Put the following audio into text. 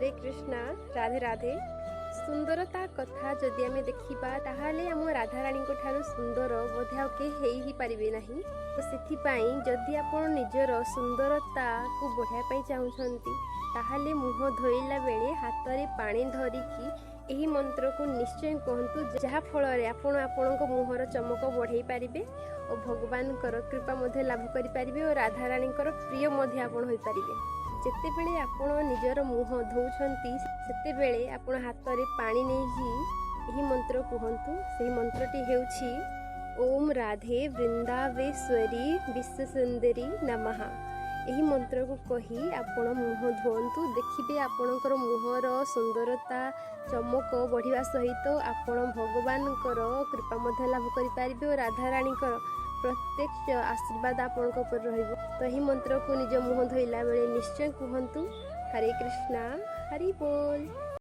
हरे कृष्णा राधे राधे। सुंदरता कथा जदि आम देखा ताहले आम राधाराणी ठारू सुंदर बोधे आउ के ही पारे ना। तो से जदि आप निजर सुंदरता को बढ़ाई चाहते ताहले मुह धोइला बेले हाथ में पानी धरिकी यही मंत्र को निश्चय कहतु, जहाँ फल आपण मुहर चमक बढ़ाई पारे और भगवान कृपा लाभ करें और राधाराणी प्रिय हो पारे। जितेबले आपण निजर मुह धोउछंती सेतेबेले आपण हाथ में पानी नहीं यही मंत्र कहतु। से मंत्रटी हेउछि ओम राधे वृंदावेश्वरी विश्वसुंदरी नमः। यही मंत्र को कही आपण मुह धोंतु, देखिए आपणकर मुहर सुंदरता चमक बढ़िया सहित आपण भगवान कृपा लाभ करें और राधाराणी प्रत्यक्ष आशीर्वाद आपण रहिबो। तो यही मंत्र को निज मुह धोइला बेले निश्चय कहतु हरे कृष्णा हरि बोल।